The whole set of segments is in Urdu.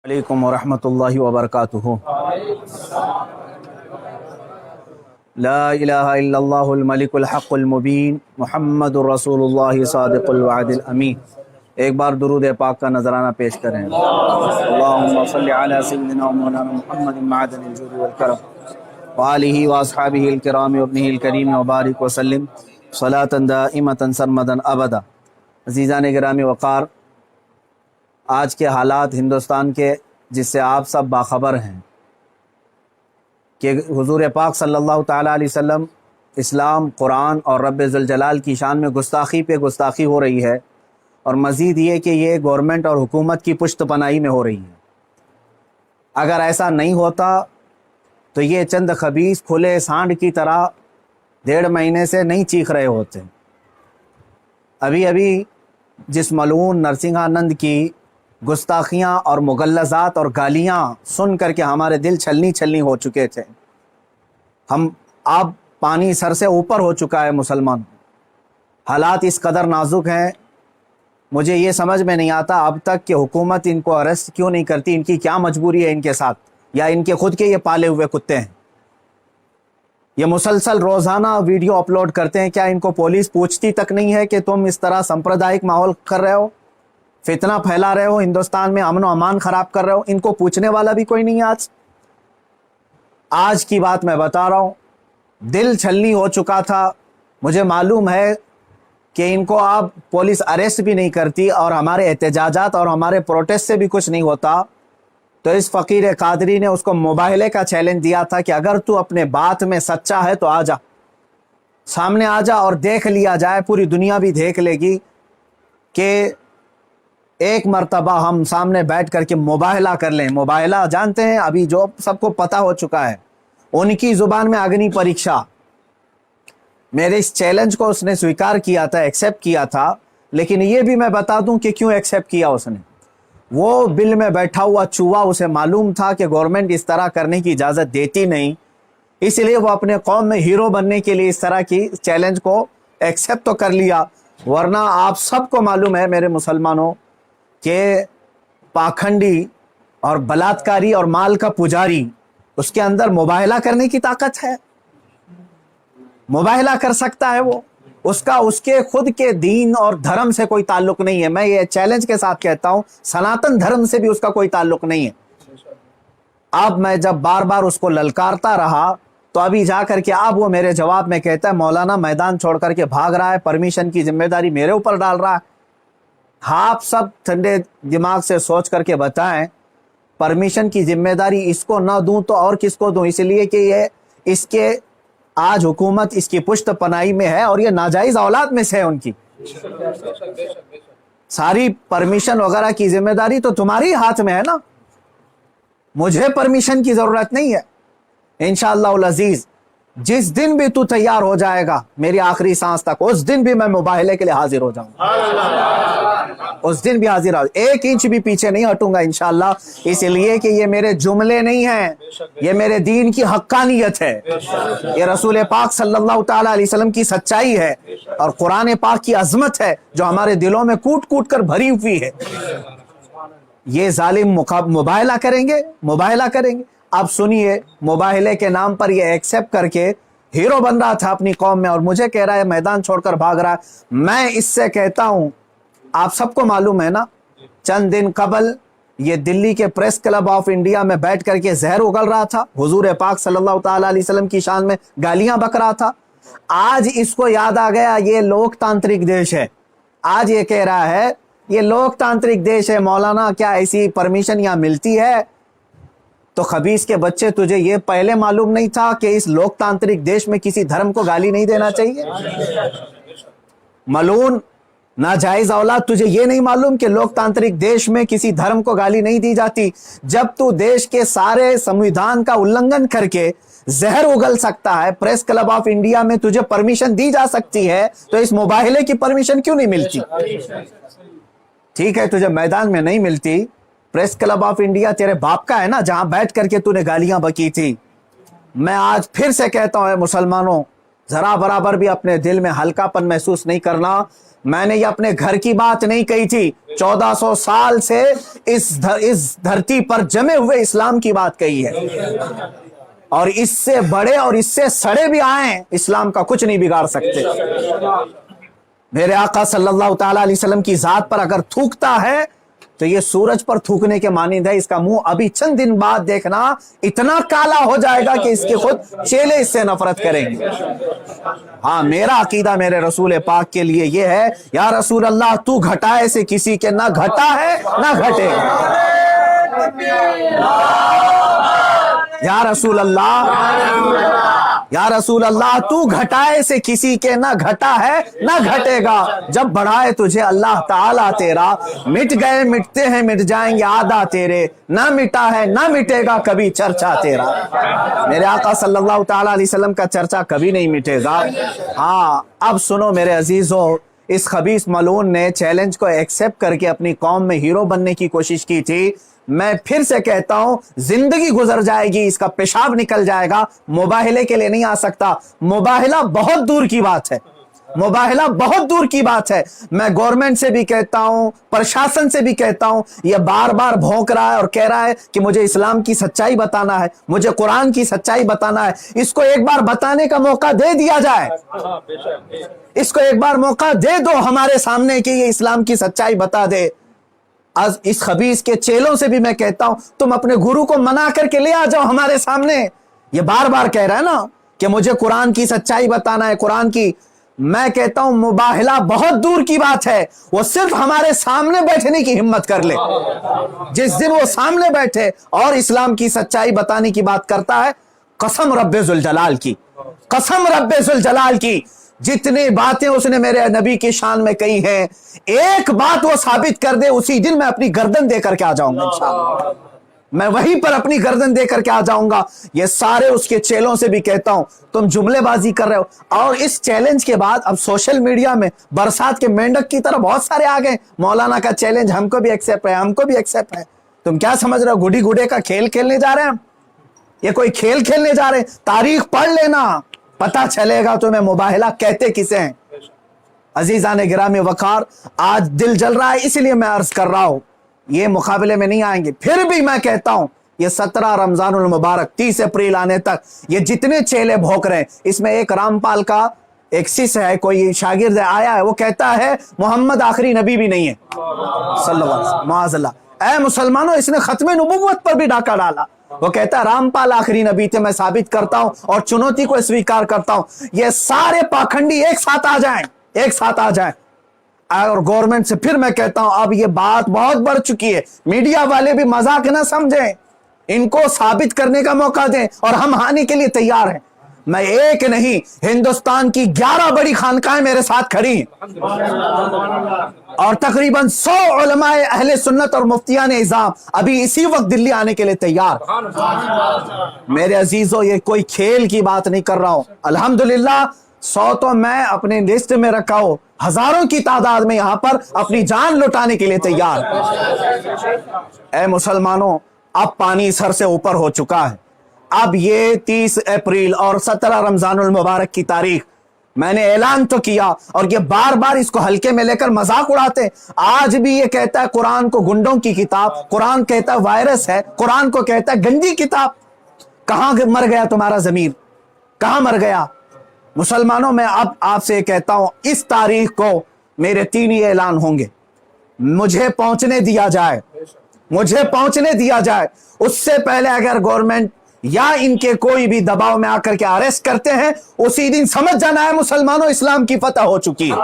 علیکم ورحمۃ اللہ وبرکاتہ۔ لا الہ الا اللہ الملک الحق المبین محمد الرسول اللہ صادق الوعد الامین۔ ایک بار درود پاک کا نذرانہ پیش کریں۔ اللہم صلی علی سیدنا و مولانا محمد معدن الجود والکرم وآلہ واصحابہ الکرام وابنہ الکریم وبارک وسلم صلاۃ دائمۃ سرمدا ابدا۔ عزیزان گرامی وقار، آج کے حالات ہندوستان کے جس سے آپ سب باخبر ہیں کہ حضور پاک صلی اللہ تعالیٰ علیہ وسلم، اسلام، قرآن اور رب ذوالجلال کی شان میں گستاخی پہ گستاخی ہو رہی ہے، اور مزید یہ کہ یہ گورنمنٹ اور حکومت کی پشت پناہی میں ہو رہی ہے۔ اگر ایسا نہیں ہوتا تو یہ چند خبیث کھلے سانڈ کی طرح 1.5 مہینے سے نہیں چیخ رہے ہوتے۔ ابھی جس ملعون نرسنگھانند کی گستاخیاں اور مغلظات اور گالیاں سن کر کے ہمارے دل چھلنی ہو چکے تھے، اب پانی سر سے اوپر ہو چکا ہے مسلمان۔ حالات اس قدر نازک ہیں، مجھے یہ سمجھ میں نہیں آتا اب تک کہ حکومت ان کو اریسٹ کیوں نہیں کرتی۔ ان کی کیا مجبوری ہے ان کے ساتھ، یا ان کے خود کے یہ پالے ہوئے کتے ہیں؟ یہ مسلسل روزانہ ویڈیو اپلوڈ کرتے ہیں، کیا ان کو پولیس پوچھتی تک نہیں ہے کہ تم اس طرح سمپردائک ماحول کر رہے ہو، فتنہ پھیلا رہے ہو، ہندوستان میں امن و امان خراب کر رہے ہو؟ ان کو پوچھنے والا بھی کوئی نہیں ہے۔ آج کی بات میں بتا رہا ہوں، دل چھلنی ہو چکا تھا۔ مجھے معلوم ہے کہ ان کو اب پولیس اریسٹ بھی نہیں کرتی اور ہمارے احتجاجات اور ہمارے پروٹیسٹ سے بھی کچھ نہیں ہوتا، تو اس فقیر قادری نے اس کو مباہلے کا چیلنج دیا تھا کہ اگر تو اپنے بات میں سچا ہے تو آ جا، سامنے آ جا اور دیکھ لیا جائے، پوری دنیا بھی دیکھ لے گی کہ ایک مرتبہ ہم سامنے بیٹھ کر کے مباہلہ کر لیں۔ مباہلہ جانتے ہیں، ابھی جو سب کو پتہ ہو چکا ہے، ان کی زبان میں اگنی پریکشا۔ میرے اس چیلنج کو اس نے سویکار کیا تھا، ایکسیپٹ کیا تھا، لیکن یہ بھی میں بتا دوں کہ کیوں ایکسیپٹ کیا اس نے۔ وہ بل میں بیٹھا ہوا چوہا، اسے معلوم تھا کہ گورنمنٹ اس طرح کرنے کی اجازت دیتی نہیں، اس لیے وہ اپنے قوم میں ہیرو بننے کے لیے اس طرح کی چیلنج کو ایکسیپٹ تو کر لیا۔ ورنہ آپ سب کو معلوم ہے میرے مسلمانوں کہ پاکھنڈی اور بلاتکاری اور مال کا پجاری، اس کے اندر مباہلہ کرنے کی طاقت ہے، مباہلہ کر سکتا ہے وہ۔ اس کے خود کے دین اور دھرم سے کوئی تعلق نہیں ہے۔ میں یہ چیلنج کے ساتھ کہتا ہوں، سناتن دھرم سے بھی اس کا کوئی تعلق نہیں ہے۔ اب میں جب بار بار اس کو للکارتا رہا تو ابھی جا کر کے اب وہ میرے جواب میں کہتا ہے مولانا میدان چھوڑ کر کے بھاگ رہا ہے، پرمیشن کی ذمہ داری میرے اوپر ڈال رہا ہے۔ آپ سب ٹھنڈے دماغ سے سوچ کر کے بتائیں، پرمیشن کی ذمہ داری اس کو نہ دوں تو اور کس کو دوں؟ اس لیے کہ یہ اس کے آج حکومت اس کی پشت پناہی میں ہے اور یہ ناجائز اولاد میں سے ہے ان کی۔ ساری پرمیشن وغیرہ کی ذمہ داری تو تمہاری ہاتھ میں ہے نا، مجھے پرمیشن کی ضرورت نہیں ہے۔ انشاءاللہ العزیز جس دن بھی تو تیار ہو جائے گا میری آخری سانس تک، اس دن بھی میں مباہلے کے لیے حاضر ہو جاؤں گا، اس دن بھی حاضر ہوں، 1 انچ بھی پیچھے نہیں ہٹوں گا انشاءاللہ۔ اس لیے کہ یہ میرے جملے نہیں ہیں، یہ میرے دین کی حقانیت ہے، یہ رسول پاک صلی اللہ تعالیٰ علیہ وسلم کی سچائی ہے، اور قرآن پاک کی عظمت ہے جو ہمارے دلوں میں کوٹ کوٹ کر بھری ہوئی ہے۔ یہ ظالم مباہلہ کریں گے۔ اب سنیے، مباہلے کے نام پر یہ ایکسیپٹ کر کے ہیرو بن رہا تھا اپنی قوم میں، اور مجھے کہہ رہا ہے میدان چھوڑ کر بھاگ رہا ہے۔ میں اس سے کہتا ہوں، آپ سب کو معلوم ہے نا، چند دن قبل یہ دلی کے پریس کلب آف انڈیا میں بیٹھ کر کے زہر اگل رہا تھا، حضور پاک صلی اللہ تعالیٰ علیہ وسلم کی شان میں گالیاں بک رہا تھا۔ آج اس کو یاد آ گیا یہ لوک تانترک دیش ہے، آج یہ کہہ رہا ہے یہ لوک تانترک دیش ہے، مولانا کیا ایسی پرمیشن یہاں ملتی ہے؟ تو خبیث کے بچے، تجھے یہ پہلے معلوم نہیں تھا کہ اس لوک تانترک دیش میں کسی دھرم کو گالی نہیں دینا چاہیے؟ ملعون ناجائز اولاد، تجھے یہ نہیں معلوم کہ لوک تانترک دیش میں کسی دھرم کو گالی نہیں دی جاتی؟ جب تو دیش کے سارے سمویدھان کا النگھن کر کے زہر اگل سکتا ہے، پریس کلب آف انڈیا میں تجھے پرمیشن دی جا سکتی ہے، تو اس مباہلے کی پرمیشن کیوں نہیں ملتی؟ ٹھیک ہے، تجھے میدان میں نہیں ملتی، پریس کلب آف انڈیا تیرے باپ کا ہے نا، جہاں بیٹھ کر کے تو نے گالیاں بکی تھی۔ میں آج پھر سے کہتا ہوں، اے مسلمانوں، ذرا برابر بھی اپنے دل میں ہلکا پن محسوس نہیں کرنا۔ میں نے یہ اپنے گھر کی بات نہیں کہی تھی، 1400 سال سے اس دھرتی پر جمے ہوئے اسلام کی بات کہی ہے، اور اس سے بڑے اور اس سے سڑے بھی آئیں، اسلام کا کچھ نہیں بگاڑ سکتے۔ میرے آقا صلی اللہ تعالی علیہ وسلم کی ذات پر اگر تھوکتا ہے تو یہ سورج پر تھوکنے کے مانند ہے، اس کا منہ ابھی چند دن بعد دیکھنا اتنا کالا ہو جائے گا کہ اس کے خود چیلے اس سے نفرت کریں گے۔ ہاں، میرا عقیدہ میرے رسول پاک کے لیے یہ ہے، یا رسول اللہ تو گھٹائے سے کسی کے نہ گھٹا ہے نہ گھٹے، یا رسول اللہ، یا رسول اللہ تو گھٹائے سے کسی کے نہ گھٹا ہے نہ گھٹے گا، جب بڑھائے تجھے اللہ تعالیٰ تیرا، مٹ گئے مٹتے ہیں مٹ جائیں گے عادہ تیرے، نہ مٹا ہے نہ مٹے گا کبھی چرچا تیرا۔ میرے آقا صلی اللہ تعالیٰ علیہ وسلم کا چرچا کبھی نہیں مٹے گا۔ ہاں، اب سنو میرے عزیزو، اس خبیث ملعون نے چیلنج کو ایکسپٹ کر کے اپنی قوم میں ہیرو بننے کی کوشش کی تھی۔ میں پھر سے کہتا ہوں، زندگی گزر جائے گی، اس کا پیشاب نکل جائے گا، مباہلے کے لیے نہیں آ سکتا۔ مباہلہ بہت دور کی بات ہے، مباہلہ بہت دور کی بات ہے۔ میں گورنمنٹ سے بھی کہتا ہوں، پرشاسن سے بھی کہتا ہوں، یہ بار بار بھونک رہا ہے اور کہہ رہا ہے کہ مجھے اسلام کی سچائی بتانا ہے، مجھے قرآن کی سچائی بتانا ہے۔ اس کو ایک بار بتانے کا موقع دے دیا جائے، اس کو ایک بار موقع دے دو ہمارے سامنے کہ یہ اسلام کی سچائی بتا دے۔ اس خبیث کے چیلوں سے بھی میں کہتا ہوں، تم اپنے گرو کو منا کر کے لے آ جاؤ ہمارے سامنے۔ یہ بار بار کہہ رہا ہے نا کہ مجھے قرآن کی سچائی بتانا ہے، قرآن کی۔ میں کہتا ہوں مباہلہ بہت دور کی بات ہے، وہ صرف ہمارے سامنے بیٹھنے کی ہمت کر لے۔ جس دن وہ سامنے بیٹھے اور اسلام کی سچائی بتانے کی بات کرتا ہے، قسم رب ذوالجلال کی، قسم رب ذوالجلال کی، جتنی باتیں اس نے میرے نبی کی شان میں کہی ہیں، ایک بات وہ ثابت کر دے، اسی دن میں اپنی گردن دے کر کے آ جاؤں گا انشاءاللہ، میں وہیں پر اپنی گردن دے کر کے آ جاؤں گا۔ یہ سارے اس کے چیلوں سے بھی کہتا ہوں، تم جملے بازی کر رہے ہو۔ اور اس چیلنج کے بعد اب سوشل میڈیا میں برسات کے مینڈک کی طرح بہت سارے آ گئے، مولانا کا چیلنج ہم کو بھی ایکسپٹ ہے، ہم کو بھی ایکسپٹ ہے۔ تم کیا سمجھ رہے ہو گڈی گڈے کا کھیل کھیلنے جا رہے ہیں ہم؟ یہ کوئی کھیل کھیلنے جا رہے ہیں؟ تاریخ پڑھ لینا، پتہ چلے گا تمہیں مباہلہ کہتے کسے ہیں۔ عزیزان گرامی وقار، آج دل جل رہا ہے، اسی لیے میں عرض کر رہا ہوں، یہ مقابلے میں نہیں آئیں گے۔ پھر بھی میں کہتا ہوں، یہ 17 رمضان المبارک 30 اپریل آنے تک یہ جتنے چیلے بھوک رہے ہیں، اس میں ایک رامپال کا ایک سس ہے، کوئی شاگرد آیا ہے، وہ کہتا ہے محمد آخری نبی بھی نہیں ہے صلی اللہ علیہ وسلم، معاذ اللہ۔ اے مسلمانوں، اس نے ختم نبوت پر بھی ڈاکہ ڈالا۔ وہ کہتا ہے رامپال آخری نبی تھے، میں ثابت کرتا ہوں اور چنوتی کو اسویکار کرتا ہوں۔ یہ سارے پاکھنڈی ایک ساتھ آ جائیں، ایک ساتھ آ جائیں۔ اور گورنمنٹ سے پھر میں کہتا ہوں، اب یہ بات بہت بڑھ چکی ہے، میڈیا والے بھی مذاق نہ سمجھیں، ان کو ثابت کرنے کا موقع دیں، اور ہم ہانے کے لیے تیار ہیں۔ میں ایک نہیں، ہندوستان کی 11 بڑی خانقاہیں میرے ساتھ کھڑی ہیں، اور تقریباً 100 علماء اہل سنت اور مفتیان اعظام ابھی اسی وقت دلی آنے کے لیے تیار۔ میرے عزیزو، یہ کوئی کھیل کی بات نہیں کر رہا ہوں، الحمدللہ 100 تو میں اپنے لسٹ میں رکھا ہوں، ہزاروں کی تعداد میں یہاں پر اپنی جان لٹانے کے لیے تیار۔ اے مسلمانوں، اب پانی سر سے اوپر ہو چکا ہے۔ اب یہ 30 اپریل اور 17 رمضان المبارک کی تاریخ میں نے اعلان تو کیا، اور یہ بار بار اس کو ہلکے میں لے کر مذاق اڑاتے۔ آج بھی یہ کہتا ہے قرآن کو گنڈوں کی کتاب، قرآن کہتا ہے وائرس ہے، قرآن کو کہتا ہے گندی کتاب۔ کہاں مر گیا تمہارا ضمیر؟ کہاں مر گیا؟ مسلمانوں، میں اب آپ سے کہتا ہوں، اس تاریخ کو میرے 3 ہی اعلان ہوں گے، مجھے پہنچنے دیا جائے، مجھے پہنچنے دیا جائے۔ اس سے پہلے اگر گورنمنٹ یا ان کے کوئی بھی دباؤ میں آ کر کے اریسٹ کرتے ہیں، اسی دن سمجھ جانا ہے مسلمانوں، اسلام کی فتح ہو چکی ہے،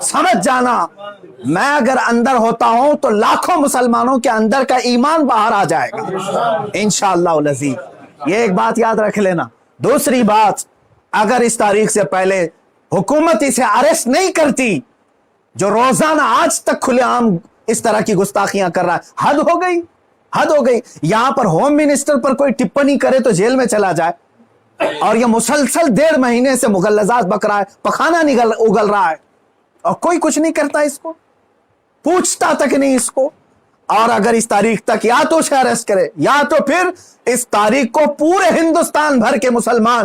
سمجھ جانا۔ میں اگر اندر ہوتا ہوں تو لاکھوں مسلمانوں کے اندر کا ایمان باہر آ جائے گا انشاءاللہ العزیز۔ یہ ایک بات یاد رکھ لینا۔ دوسری بات، اگر اس تاریخ سے پہلے حکومت اسے اریسٹ نہیں کرتی، جو روزانہ آج تک کھلے عام اس طرح کی گستاخیاں کر رہا ہے، حد ہو گئی، حد ہو گئی۔ یہاں پر ہوم منسٹر پر کوئی ٹپنی کرے تو جیل میں چلا جائے، اور یہ مسلسل 1.5 مہینے سے مغلظات بک رہا ہے، پخانہ اگل رہا ہے، اور کوئی کچھ نہیں کرتا، اس کو پوچھتا تک نہیں اس کو۔ اور اگر اس تاریخ تک یا تو اسے اریسٹ کرے، یا تو پھر اس تاریخ کو پورے ہندوستان بھر کے مسلمان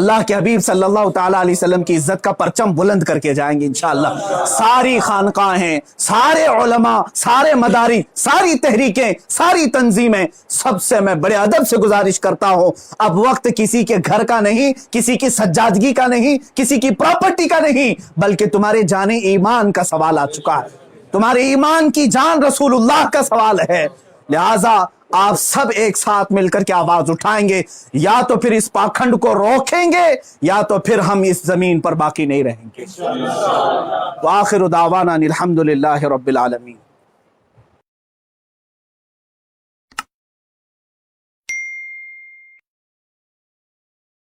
اللہ کے حبیب صلی اللہ تعالیٰ علیہ وسلم کی عزت کا پرچم بلند کر کے جائیں گے انشاءاللہ۔ ساری خانقاہیں، سارے علماء، سارے مداری، ساری تحریکیں، ساری تنظیمیں، سب سے میں بڑے ادب سے گزارش کرتا ہوں، اب وقت کسی کے گھر کا نہیں، کسی کی سجادگی کا نہیں، کسی کی پراپرٹی کا نہیں، بلکہ تمہارے جان ایمان کا سوال آ چکا ہے، تمہارے ایمان کی جان رسول اللہ کا سوال ہے۔ لہٰذا آپ سب ایک ساتھ مل کر کے آواز اٹھائیں گے، یا تو پھر اس پاکھنڈ کو روکیں گے یا تو پھر ہم اس زمین پر باقی نہیں رہیں گے۔ وآخر دعوانا الحمدللہ رب العالمین۔